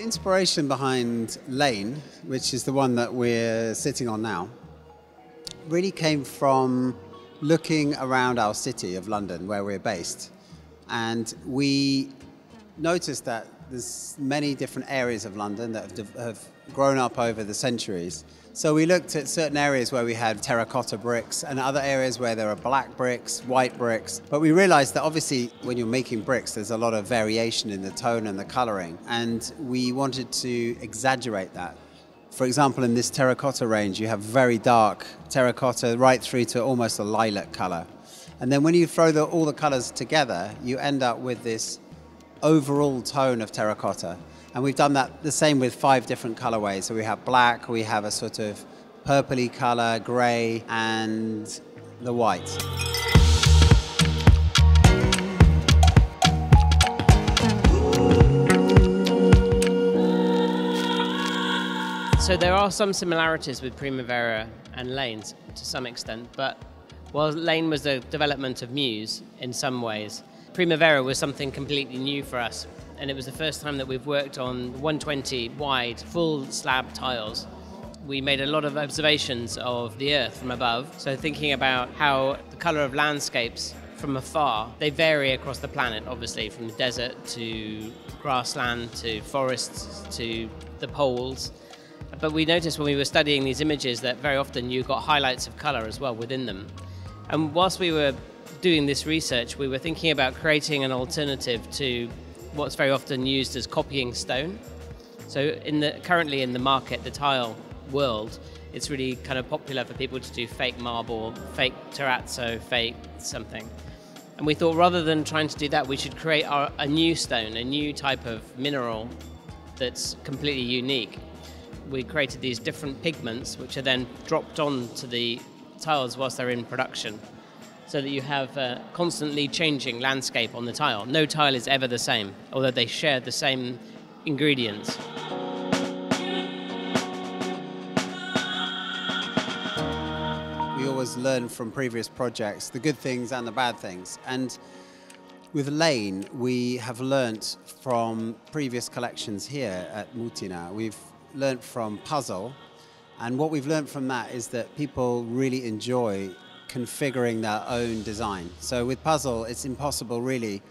The inspiration behind Lane, which is the one that we're sitting on now, really came from looking around our city of London, where we're based. And we noticed that there's many different areas of London that have grown up over the centuries. So we looked at certain areas where we had terracotta bricks and other areas where there are black bricks, white bricks. But we realized that obviously when you're making bricks, there's a lot of variation in the tone and the coloring. And we wanted to exaggerate that. For example, in this terracotta range, you have very dark terracotta right through to almost a lilac color. And then when you throw all the colors together, you end up with this overall tone of terracotta. And we've done that the same with 5 different colorways. So we have black, we have a sort of purpley color, gray, and the white. So there are some similarities with Primavera and Lane to some extent, but while Lane was the development of Muse in some ways, Primavera was something completely new for us. And it was the first time that we've worked on 120 wide, full slab tiles. We made a lot of observations of the earth from above. So thinking about how the color of landscapes from afar, they vary across the planet, obviously, from the desert to grassland to forests to the poles. But we noticed when we were studying these images that very often you got highlights of color as well within them. And whilst we were doing this research, we were thinking about creating an alternative to what's very often used as copying stone. So currently in the market, the tile world, it's really kind of popular for people to do fake marble, fake terrazzo, fake something. And we thought rather than trying to do that, we should create a new stone, a new type of mineral that's completely unique. We created these different pigments, which are then dropped onto the tiles whilst they're in production, so that you have a constantly changing landscape on the tile. No tile is ever the same, although they share the same ingredients. We always learn from previous projects, the good things and the bad things. And with Lane, we have learnt from previous collections here at Mutina. We've learnt from puzzle, and what we've learnt from that is that people really enjoy configuring their own design. So with puzzle, it's impossible really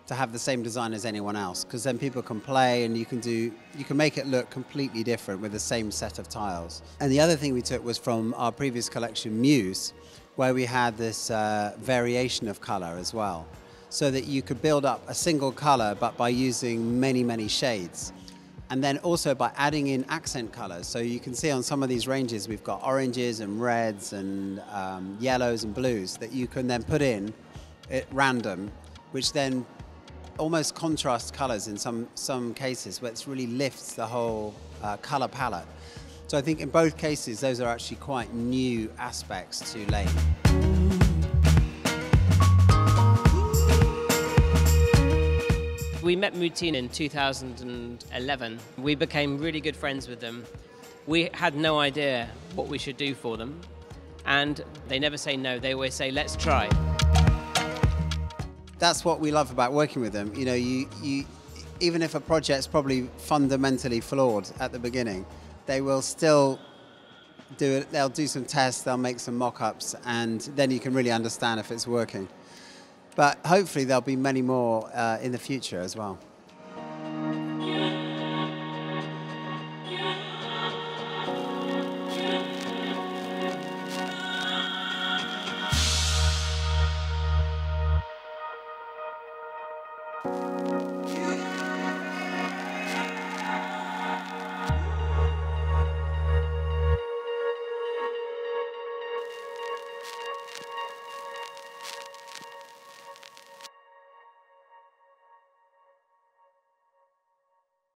to have the same design as anyone else, because then people can play and you can make it look completely different with the same set of tiles. And the other thing we took was from our previous collection, Muse, where we had this variation of color as well, so that you could build up a single color but by using many, many shades. And then also by adding in accent colors. So you can see on some of these ranges, we've got oranges and reds and yellows and blues that you can then put in at random, which then almost contrast colors in some cases, where it really lifts the whole color palette. So I think in both cases, those are actually quite new aspects to Lane. We met Mutina in 2011. We became really good friends with them. We had no idea what we should do for them. And they never say no, they always say, let's try. That's what we love about working with them. You know, even if a project's probably fundamentally flawed at the beginning, they will still do it. They'll do some tests, they'll make some mock-ups, and then you can really understand if it's working. But hopefully there'll be many more in the future as well.